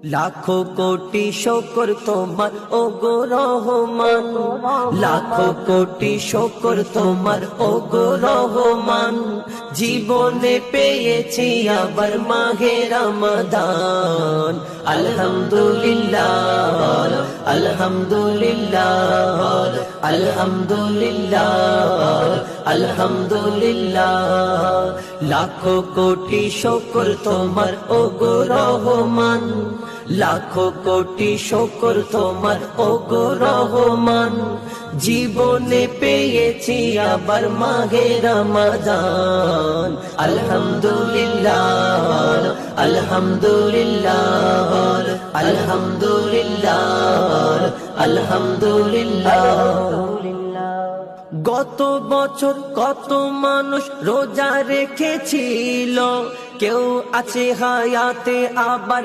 লাখো কোটি শুকর তোমার ওগো রহমান, লাখো কোটি শুকর তোমার ওগো রহমান। জীবনে পেয়েছি আবার মাহে রমাদান, আলহামদুলিল্লাহ আলহামদুলিল্লাহ আলহামদুলিল্লাহ আলহামদুলিল্লাহ। লাখো কোটি শুকর তোমার ওগো রহমান, লাখো কোটি শুকর তোমার ওগো রহমান। জীবনে পেয়েছি আবার মাহে রমাদান, আলহামদুলিল্লাহ আলহামদুলিল্লাহ আলহামদুলিল্লাহ আলহামদুলিল্লাহ। গত বছর কত মানুষ রোজা রেখেছিল, কেউ আছে হায়াতে আবার